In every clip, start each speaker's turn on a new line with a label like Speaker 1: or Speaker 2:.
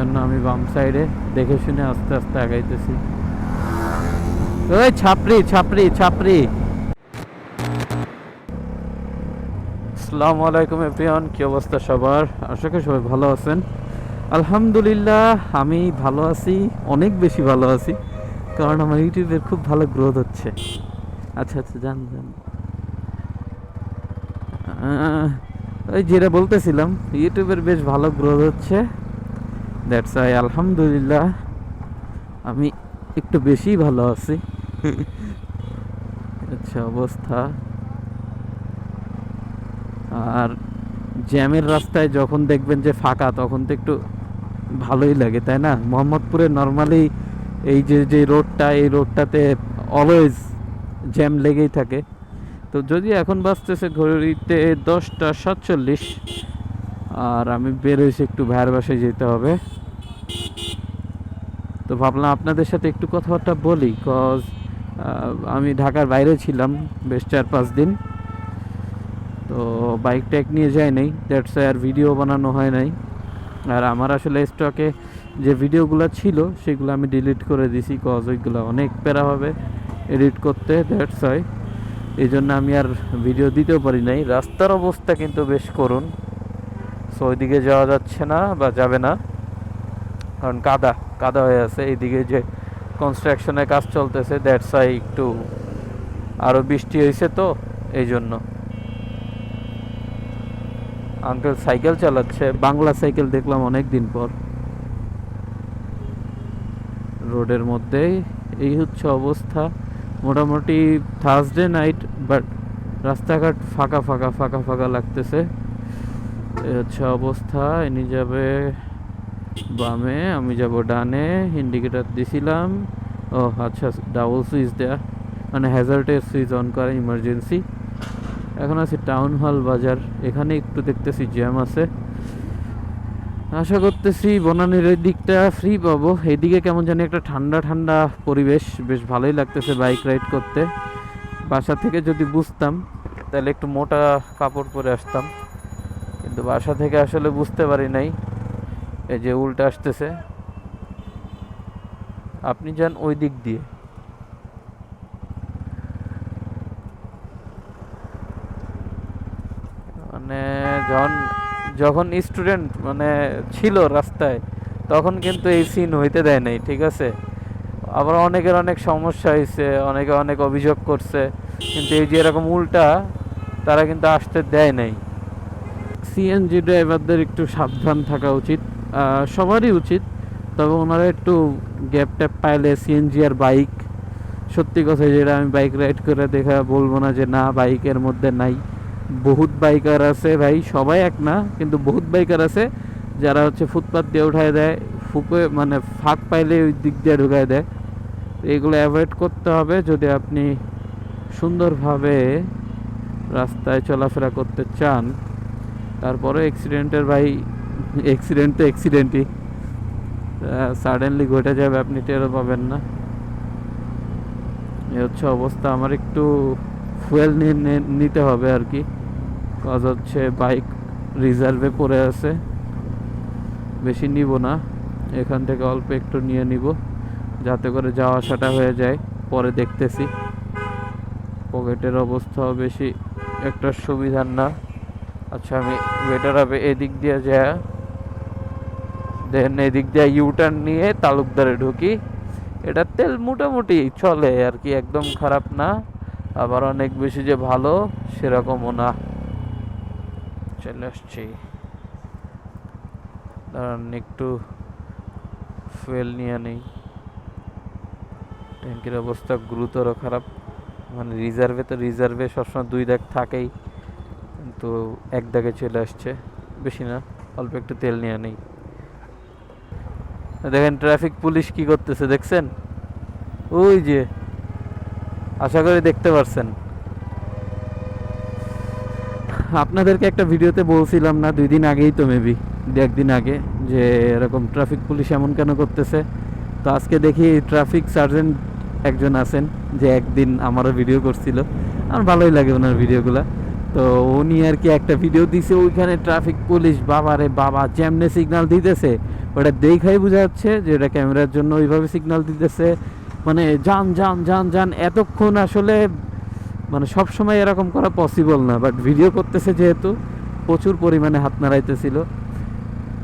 Speaker 1: জন্য আমি বাম সাইডে দেখে শুনে আস্তে আস্তে আগাইতেছি। ওই ছাপড়ি ছাপড়ি ছাপড়ি। আসসালামু আলাইকুম এভরিওয়ান, কি অবস্থা সবার? আশা করি সবাই ভালো আছেন। আলহামদুলিল্লাহ আমি ভালো আছি, অনেক বেশি ভালো আছি, কারণ আমার ইউটিউবের খুব ভালো গ্রোথ হচ্ছে। আচ্ছা আচ্ছা, জান জান ওই যেটা বলতেছিলাম, ইউটিউবের বেশ ভালো গ্রোথ হচ্ছে। দ্যাটস আই আলহামদুলিল্লাহ আমি একটু বেশি ভালো আছি। আচ্ছা অবস্থা। আর জ্যামের রাস্তায় যখন দেখবেন যে ফাঁকা, তখন তো একটু ভালোই লাগে, তাই না? মোহাম্মদপুরে নর্মালি এই যে রোডটা, এই রোডটাতে অলওয়েজ জ্যাম লেগেই থাকে। তো যদি এখন বাজতেছে ঘড়িতে 10টা 47, আর আমি বের হয়েছি একটু ভাইয়ের বাসায় যেতে হবে। তো ভাবলাম আপনাদের সাথে একটু কথাবার্তা বলি, কজ আমি ঢাকার বাইরে ছিলাম বেশ 4-5 দিন। তো বাইক ট্যাগ নিয়ে যাই নাই, দ্যাটস আর ভিডিও বানানো হয় নাই। আর আমার আসলে স্টকে যে ভিডিওগুলো ছিল সেগুলো আমি ডিলিট করে দিছি, কজ ওইগুলো অনেক প্যারা হবে এডিট করতে, দ্যাটস ওয়াই। এই জন্য আমি আর ভিডিও দিতেও পারি নাই। রাস্তার অবস্থা কিন্তু বেশ করুণ, সো ওইদিকে যাওয়া যাচ্ছে না বা যাবে না, কারণ কাদা কাদা হয়ে আছে। এইদিকে যে কনস্ট্রাকশনের কাজ চলতেছে, দ্যাটস ওয়াই একটু আরও বৃষ্টি হয়েছে, তো এই জন্য। আঙ্কেল সাইকেল চালাচ্ছে, বাংলা সাইকেল দেখলাম অনেক দিন পর রোডের মধ্যেই। এই হচ্ছে অবস্থা মোটামুটি থার্সডে নাইট, বাট রাস্তাঘাট ফাঁকা ফাঁকা ফাঁকা ফাঁকা লাগতেছে। এই হচ্ছে অবস্থা। ইনি যাবে বামে, আমি যাব ডানে। ইন্ডিকেটার দিছিলাম। ও আচ্ছা, ডাবল সুইচ দেয়া, মানে হ্যাজার্ডের সুইচ অন করা ইমার্জেন্সি। এখন আছি টাউন হল বাজার, এখানে একটু দেখতেছি জ্যাম আছে। আশা করতেছি বনানীর এই দিকটা ফ্রি পাবো। এইদিকে কেমন জানি একটা ঠান্ডা ঠান্ডা পরিবেশ, বেশ ভালোই লাগতেছে বাইক রাইড করতে। বাসা থেকে যদি বুঝতাম তাহলে একটু মোটা কাপড় পরে আসতাম, কিন্তু বাসা থেকে আসলে বুঝতে পারি নাই। এই যে উল্টা আসতেছে, আপনি যান ওই দিক দিয়ে। মানে যখন স্টুডেন্ট মানে ছিল রাস্তায়, তখন কিন্তু এই সিন হইতে দেয় নাই, ঠিক আছে? আবার অনেকের অনেক সমস্যা হয়েছে, অনেকে অনেক অভিযোগ করছে, কিন্তু এই যে এরকম উল্টা, তারা কিন্তু আসতে দেয় নাই। সিএনজি ড্রাইভারদের একটু সাবধান থাকা উচিত, সবারই উচিত। তবে ওনারা একটু গ্যাপ ট্যাপ পাইলে, সিএনজি আর বাইক, সত্যি কথা যেটা আমি বাইক রাইড করে দেখা বলবো না যে না বাইকের মধ্যে নাই। বহুত বাইকার আছে ভাই, সবাই এক না, কিন্তু বহুত বাইকার আছে যারা হচ্ছে ফুটপাথ দিয়ে উঠায় দেয়, ফুপে মানে ফাঁক পাইলে ওই দিক দিয়ে ঢুকায় দেয়। এগুলো অ্যাভয়েড করতে হবে যদি আপনি সুন্দরভাবে রাস্তায় চলাফেরা করতে চান। তারপরে অ্যাক্সিডেন্টের ভাই, অ্যাক্সিডেন্ট তো অ্যাক্সিডেন্টই, সাডেনলি ঘটে যাবে, আপনি টেরও পাবেন না। এ হচ্ছে অবস্থা। আমার একটু ফুয়েল নিতে হবে আর কি, কাজ হচ্ছে বাইক রিজার্ভে পড়ে আছে, বেশি নিব না, এখান থেকে অল্প একটু নিয়ে নিব যাতে করে যাওয়া আসাটা হয়ে যায়। পরে দেখতেছি। পকেটের অবস্থাও বেশি একটা সুবিধার না। আচ্ছা, আমি বেটার হবে এদিক দিয়ে যায়, দেন এদিক দিয়ে ইউটার্ন নিয়ে তালুকদারে ঢুকি। এটা তেল মোটামুটি চলে আর কি, একদম খারাপ না, আবার অনেক বেশি যে ভালো সেরকমও না। চলে আসছি, দাঁড়ান একটু ফুয়েল নিয়ে নেই। ট্যাঙ্কির অবস্থা গুরুতর খারাপ, মানে রিজার্ভে সবসময় 2 দাগ থাকেই, কিন্তু 1 দাগে চলে আসছে। বেশি না, অল্প একটু তেল নিয়ে নেই। দেখেন ট্রাফিক পুলিশ কি করতেছে, দেখছেন? ওই যে, আশা করি দেখতে পারছেন। আপনাদেরকে একটা ভিডিওতে বলছিলাম না 2 দিন আগেই, তো মেবি 1 দিন আগে, যে এরকম ট্রাফিক পুলিশ এমন কেন করতেছে। তো আজকে দেখি ট্রাফিক সার্জেন্ট একজন আছেন, যে একদিন আমারও ভিডিও করছিল। আমার ভালোই লাগে ওনার ভিডিওগুলো। তো উনি আর কি একটা ভিডিও দিছে, ওইখানে ট্রাফিক পুলিশ বাবারে বাবা যেমনে সিগন্যাল দিতেছে ওটা দেখাই বোঝা যাচ্ছে যে এটা ক্যামেরার জন্য ওইভাবে সিগন্যাল দিতেছে, মানে যান যান যান যান এতক্ষণ আসলে মানে সব সময় এরকম করা পসিবল না, বাট ভিডিও করতেছে যেহেতু প্রচুর পরিমাণে হাত নাড়াইতেছিল।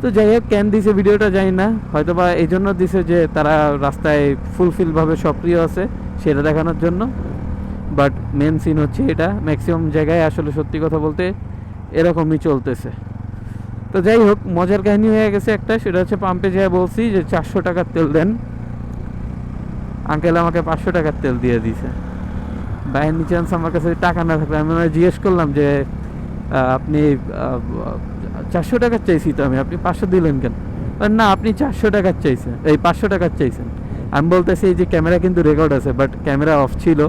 Speaker 1: তো যাই হোক কেন দিছে ভিডিওটা জানি না, হয়তো বা এই জন্য দিছে যে তারা রাস্তায় ফুলফিলভাবে সক্রিয় আছে সেটা দেখানোর জন্য, বাট মেন সিন হচ্ছে এটা। ম্যাক্সিমাম জায়গায় আসলে সত্যি কথা বলতে এরকমই চলতেছে। তো যাই হোক মজার কাহিনী হয়ে গেছে একটা, সেটা হচ্ছে পাম্পে যেয়ে বলছি যে 400 টাকার তেল দেন, আঙ্কেল আমাকে 500 টাকার তেল দিয়ে দিছে। বাহিনী চান্স আমার কাছে টাকা না থাকলে আমি ওনাকে জিজ্ঞেস করলাম যে আপনি 400 টাকার চাইছি তো আমি, আপনি 500 দিলেন কেন? না আপনি 400 টাকার চাইছেন, এই 500 টাকার চাইছেন। আমি বলতেছি যে ক্যামেরা কিন্তু রেকর্ড আছে, বাট ক্যামেরা অফ ছিল,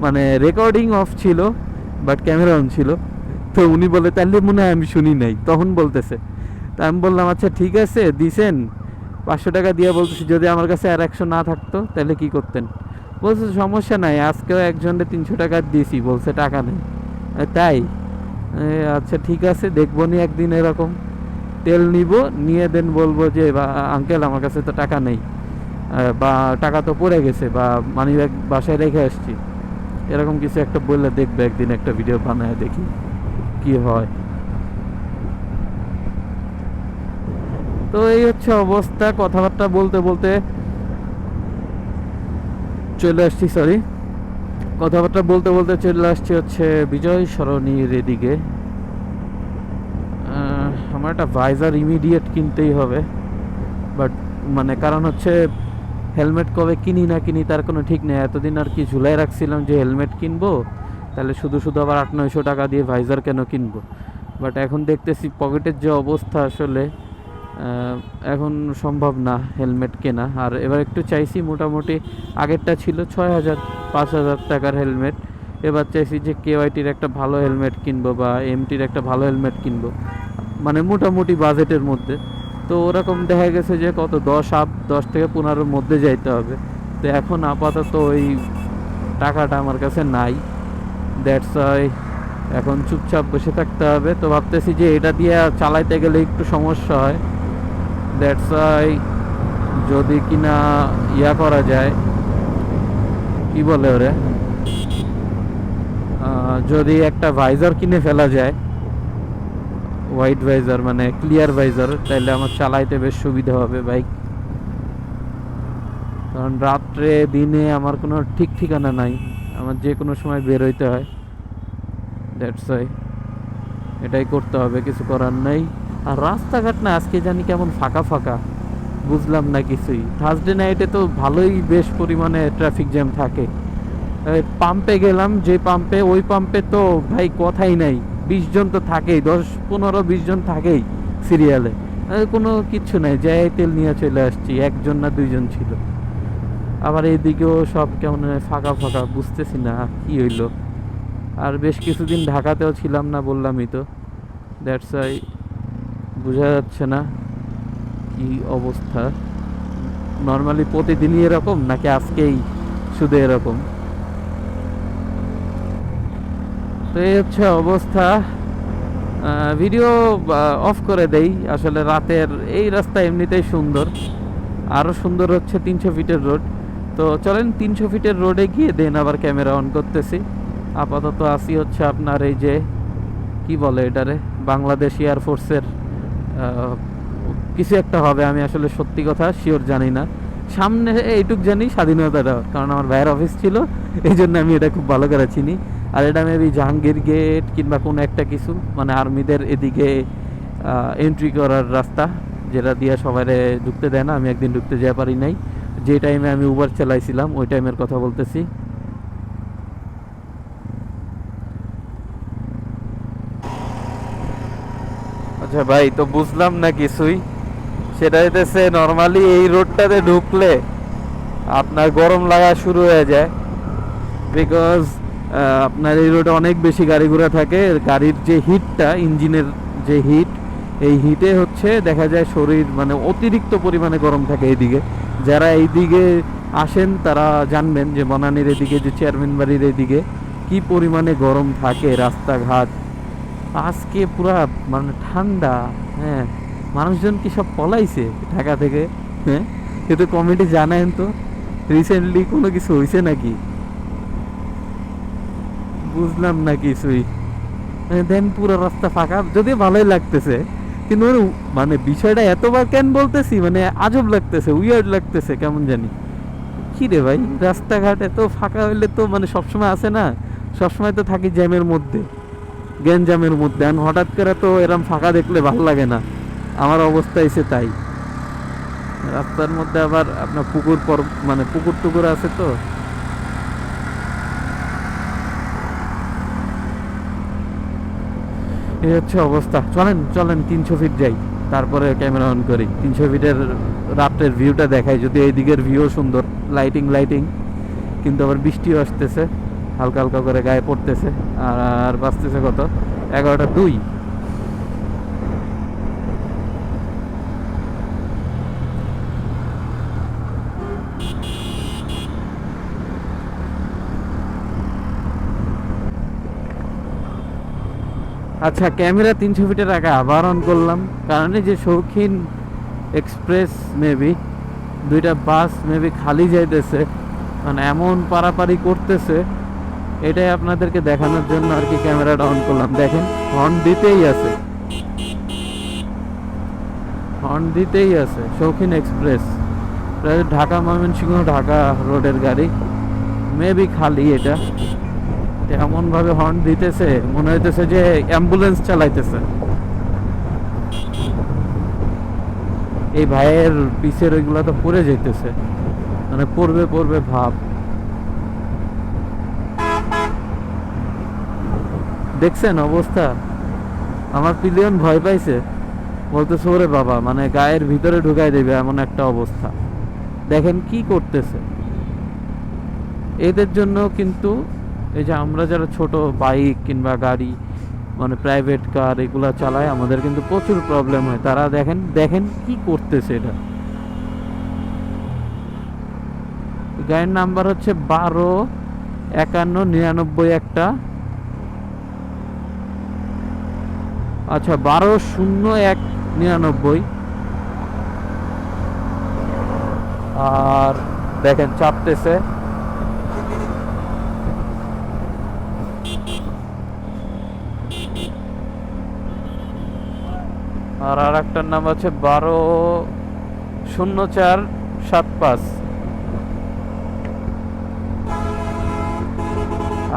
Speaker 1: মানে রেকর্ডিং অফ ছিল বাট ক্যামেরা অন ছিল। তো উনি বলে তাহলে মনে হয় আমি শুনি নাই, তখন বলতেছে। তা আমি বললাম আচ্ছা ঠিক আছে দিছেন 500 টাকা দিয়ে, বলতেছি যদি আমার কাছে আর 100 না থাকতো তাহলে কি করতেন? বলছে সমস্যা নাই, আজকেও একজনের 300 টাকা দিয়েছি, বলছে টাকা নেই। তাই আচ্ছা ঠিক আছে দেখবো নি একদিন এরকম তেল নিব, নিয়ে দেন বলবো যে আঙ্কেল আমার কাছে তো টাকা নেই, বা টাকা তো পড়ে গেছে, বা মানি ব্যাগ বাসায় রেখে আসছি, এরকম কিছু একটা বললে দেখবে একদিন একটা ভিডিও বানায় দেখি কি হয়। তো এই হচ্ছে অবস্থা, কথাবার্তা বলতে বলতে চলে আসছি, সরি কথাবার্তা বলতে বলতে চলে আসছি হচ্ছে বিজয় সরণির এদিকে। আমার একটা ভাইজার ইমিডিয়েট কিনতেই হবে, বাট মানে কারণ হচ্ছে হেলমেট কবে কিনি না কিনি তার কোনো ঠিক নেই। এতদিন আর কি ঝুলাই রাখছিলাম যে হেলমেট কিনবো, তাহলে শুধু শুধু আবার 800-900 টাকা দিয়ে ভাইজার কেন কিনবো। বাট এখন দেখতেছি পকেটের যে অবস্থা আসলে এখন সম্ভব না হেলমেট কেনা। আর এবার একটু চাইছি মোটামুটি, আগেরটা ছিল 6,000-5,000 টাকার হেলমেট, এবার চাইছি যে কেওয়াইটির একটা ভালো হেলমেট কিনবো বা এমটির একটা ভালো হেলমেট কিনবো, মানে মোটামুটি বাজেটের মধ্যে। তো ওরকম দেখা গেছে যে কত 10 থেকে 15-র মধ্যে যাইতে হবে। তো এখন আপাতত ওই টাকাটা আমার কাছে নাই, দ্যাটস ওয়াই এখন চুপচাপ বসে থাকতে হবে। তো ভাবতেছি যে এটা দিয়ে চালাইতে গেলে একটু সমস্যা হয়, দ্যাটস ওয়াই যদি কিনা ইয়া করা যায়, কি বলে ওরে, যদি একটা ভাইজার কিনে ফেলা যায়, হোয়াইট ভাইজার মানে ক্লিয়ার ভাইজার, তাহলে আমার চালাইতে বেশ সুবিধা হবে বাইক। কারণ রাত্রে দিনে আমার কোনো ঠিক ঠিকানা নাই, আমার যে কোনো সময় বের হইতে হয়, দ্যাটস ওয়াই এটাই করতে হবে, কিছু করার নাই। আর রাস্তাঘাট না আজকে জানি কেমন ফাঁকা ফাঁকা, বুঝলাম না কিছুই। থার্সডে নাইটে তো ভালোই বেশ পরিমাণে ট্রাফিক জ্যাম থাকে। পাম্পে গেলাম যে পাম্পে, ওই পাম্পে তো ভাই কথাই নাই, 20 জন তো থাকেই, 10-15-20 জন থাকেই সিরিয়ালে, কোনো কিচ্ছু নাই, যাই তেল নিয়ে চলে আসছি, 1 জন না 2 জন ছিল। আবার এইদিকেও সব কেমন ফাঁকা ফাঁকা, বুঝতেছি না কি হইলো। আর বেশ কিছুদিন ঢাকাতেও ছিলাম না বললামই তো, দ্যাটস ওয়াই বোঝা যাচ্ছে না কি অবস্থা। নর্মালি প্রতিদিনই এরকম নাকি আজকেই শুধু এরকম? তো এই হচ্ছে অবস্থা। ভিডিও অফ করে দেই, আসলে রাতের এই রাস্তা এমনিতেই সুন্দর, আরও সুন্দর হচ্ছে 300 ফিটের রোড। তো চলেন 300 ফিটের রোডে গিয়ে দেন আবার ক্যামেরা অন করতেছি। আপাতত আসি হচ্ছে আপনার এই যে কি বলে এটারে, বাংলাদেশ এয়ারফোর্সের কিছু একটা হবে, আমি আসলে সত্যি কথা শিওর জানি না। সামনে এইটুক জানি স্বাধীনতাটা, কারণ আমার ভাইয়ের অফিস ছিল, এই জন্য আমি এটা খুব ভালো করে চিনি। আর এটা মেবি জাহাঙ্গীর গেট কিংবা কোনো একটা কিছু, মানে আর্মিদের এদিকে এন্ট্রি করার রাস্তা, যেটা দিয়ে সবাই ঢুকতে দেয় না। আমি একদিন ঢুকতে যেতে পারি নাই, যে টাইমে আমি উবার চালাইছিলাম ওই টাইমের কথা বলতেছি। আচ্ছা ভাই, তো বুঝলাম না কিছুই। সেটা হইতেছে নর্মালি এই রোডটাতে ঢুকলে আপনার গরম লাগা শুরু হয়ে যায়, বিকজ আপনার এই রোডে অনেক বেশি গাড়ি ঘোড়া থাকে। গাড়ির যে হিটটা, ইঞ্জিনের যে হিট, এই হিটে হচ্ছে দেখা যায় শরীর মানে অতিরিক্ত পরিমাণে গরম থাকে এইদিকে। যারা এইদিকে আসেন তারা জানবেন যে বনানীর এদিকে যে চেয়ারম্যান বাড়ির এদিকে কি পরিমাণে গরম থাকে রাস্তাঘাট। আজকে পুরা মানে ঠান্ডা। হ্যাঁ, মানুষজন কি সব পলাইছে ঢাকা থেকে? হ্যাঁ, কিন্তু কমেন্টে জানায়েন তো রিসেন্টলি কোনো কিছু হয়েছে নাকি? বুঝলাম না কিছুই। দেন পুরো রাস্তা ফাঁকা, যদিও ভালোই লাগতেছে, কিন্তু মানে বিষয়টা এতবার কেন বলতেছি, মানে আজব লাগতেছে, উইয়ার্ড লাগতেছে কেমন জানি। কি রে ভাই, রাস্তাঘাট এত ফাঁকা হইলে তো মানে সবসময় আসে না, সবসময় তো থাকি জ্যামের মধ্যে, গ্যাঞ্জামের মধ্যে, আর হঠাৎ করে তো এরম ফাঁকা দেখলে ভালো লাগে না। আমার অবস্থা এসে তাই। রাস্তার মধ্যে আবার আপনার পুকুর পর মানে পুকুর টুকুর আছে তো। এই হচ্ছে অবস্থা। চলেন চলেন 300 ফিট যাই, তারপরে ক্যামেরা অন করি। 300 ফিটের রাতের ভিউটা দেখাই, যদি এই দিকের ভিউ সুন্দর, লাইটিং লাইটিং, কিন্তু আবার বৃষ্টিও আসতেছে, হালকা হালকা করে গায়ে পড়তেছে। আর বাজতেছে কত, 11টা 2। আচ্ছা, ক্যামেরা 300 ফিটের আগে আবার অন করলাম, কারণ এই যে শৌখিন এক্সপ্রেস মেবি দুইটা বাস মেবি খালি যাইতেছে, মানে এমন পারাপারি করতেছে, এটাই আপনাদেরকে দেখানোর জন্য আর কি ক্যামেরাটা অন করলাম। দেখেন হর্ন দিতেই আছে, হর্ন দিতেই আছে। শৌখিন এক্সপ্রেস, ঢাকা ময়মনসিংহ ঢাকা রোডের গাড়ি, মেবি খালি এটা। এমন ভাবে হর্ন দিতেছে মনে হইতেছে যে অ্যাম্বুলেন্স চালাইতেছে। এই ভাইয়ের পিছের ওইগুলা তো পড়ে যাইতেছে, মানে পড়বে পড়বে ভাব। দেখছেন অবস্থা? আমার পিলিয়ন ভয় পাইছে, বলতেছে ওরে বাবা, মানে গায়ের ভিতরে ঢুকাই দেবে এমন একটা অবস্থা। দেখেন কি করতেছে। এদের জন্য কিন্তু এই যে আমরা যারা ছোট বাইক কিংবা গাড়ি মানে প্রাইভেট কার এগুলা চালায়, আমাদের কিন্তু প্রচুর প্রবলেম হয়। তারা দেখেন দেখেন কি করতেছে। এটা গাড়ির নাম্বার হচ্ছে 12-51-99 একটা, আচ্ছা 12-01-99। আর দেখেন চাপতেছে। আর একটার নাম হচ্ছে 12-04-75।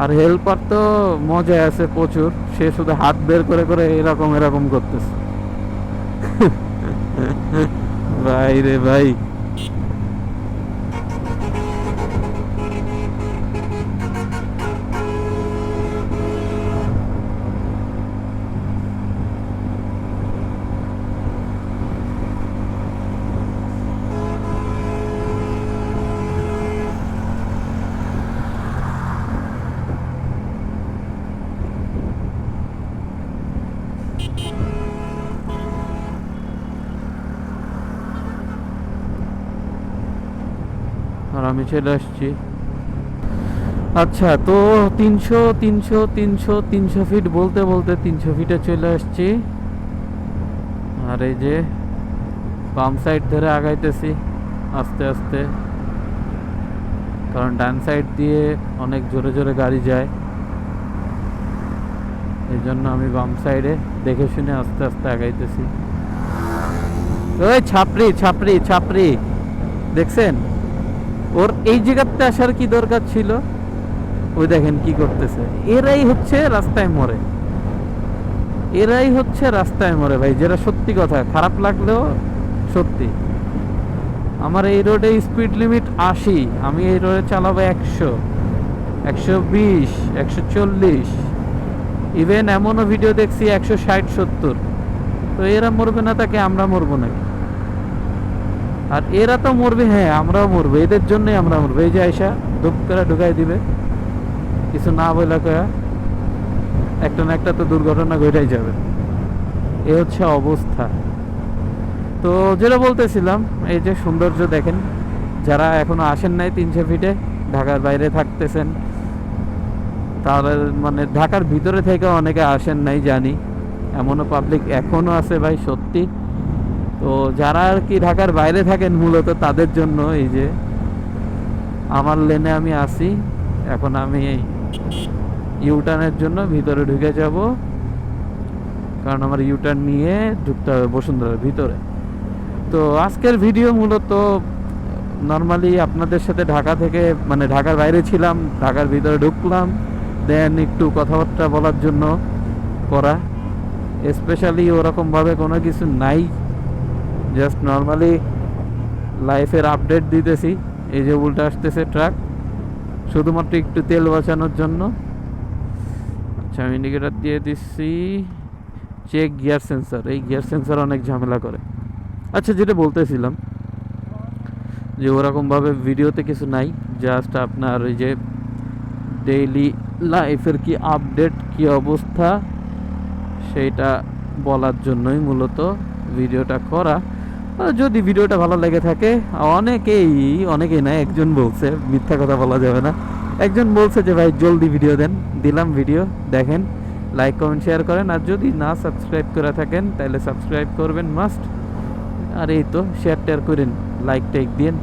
Speaker 1: আর হেল্পার তো মজা আছে প্রচুর, সে শুধু হাত বের করে করে এরকম এরকম করতেছে। ভাই রে ভাই, আর আমি চলে আসছি। আচ্ছা, তো 300 ফিট বলতে বলতে 300 ফিটে চলে আসছি। আর এই যে বাম সাইড ধরে আগাইতেছি আস্তে আস্তে, কারণ ডান সাইড দিয়ে অনেক জোরে জোরে গাড়ি যায়, এই জন্য আমি বাম সাইডে দেখে শুনে আস্তে আস্তে আগাইতেছি। ওই ছাপড়ি ছাপড়ি ছাপড়ি, দেখছেন ওর এই জায়গাতে আসার কি দরকার ছিল? ওই দেখেন কি করতেছে। এরাই হচ্ছে রাস্তায় মরে, এরাই হচ্ছে রাস্তায় মরে ভাই, যেটা সত্যি কথা, খারাপ লাগলেও সত্যি। আমার এই রোডে স্পিড লিমিট 80, আমি এই রোডে চালাবো 100, 120, 140, ইভেন এমনও ভিডিও দেখছি 160-70। তো এরা মরবে না তাকে আমরা মরবো নাকি? আর এরা তো মরবে, হ্যাঁ আমরাও মরবো, এদের জন্যই আমরা মরবো। এই যে আয়সা ধূপ করে ঢুকাই দিবে, কিছু না বলে কয়া, একটা না একটা তো দুর্ঘটনা ঘটাই যাবে। এ হচ্ছে অবস্থা। তো যেটা বলতেছিলাম, এই যে সৌন্দর্য দেখেন, যারা এখনো আসেন নাই 300 ফিটে, ঢাকার বাইরে থাকতেছেন, তাহলে মানে ঢাকার ভিতরে থেকে অনেকে আসেন নাই জানি, এমনও পাবলিক এখনও আছে ভাই সত্যি। তো যারা আর কি ঢাকার বাইরে থাকেন মূলত তাদের জন্য এই যে আমার লেনে আমি আসি, এখন আমি এই ইউটার্নের জন্য ভিতরে ঢুকে যাব, কারণ আমার ইউটার্ন নিয়ে ঢুকতে হবে বসুন্ধরার ভিতরে। তো আজকের ভিডিও মূলত নর্মালি আপনাদের সাথে ঢাকা থেকে মানে ঢাকার বাইরে ছিলাম, ঢাকার ভিতরে ঢুকলাম, দেন একটু কথাবার্তা বলার জন্য করা। স্পেশালি ওরকমভাবে কোনো কিছু নাই, জাস্ট নর্মালি লাইফের আপডেট দিতেছি। এই যে উল্টা আসতেছে ট্রাক, শুধুমাত্র একটু তেল বাঁচানোর জন্য। আচ্ছা আমি ইন্ডিকেটার দিয়ে দিচ্ছি। চেক গিয়ার সেন্সার, এই গিয়ার সেন্সার অনেক ঝামেলা করে। আচ্ছা যেটা বলতেছিলাম যে ওরকমভাবে ভিডিওতে কিছু নাই, জাস্ট আপনার ওই যে ডেইলি লাইফের কি আপডেট কি অবস্থা সেইটা বলার জন্যই মূলত ভিডিওটা করা। যদি ভিডিওটা ভালো লেগে থাকে, অনেকেই না, একজন বলছে, মিথ্যা কথা বলা যাবে না, একজন বলছে যে ভাই জলদি ভিডিও দেন, দিলাম ভিডিও দেখেন, লাইক কমেন্ট শেয়ার করেন, আর যদি না সাবস্ক্রাইব করে থাকেন তাহলে সাবস্ক্রাইব করবেন মাস্ট। আর এই তো শেয়ার টেয়ার করেন, লাইক টাইক দিন।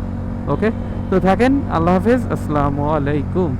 Speaker 1: ওকে, তো থাকেন, আল্লাহ হাফেজ, আসসালামু আলাইকুম।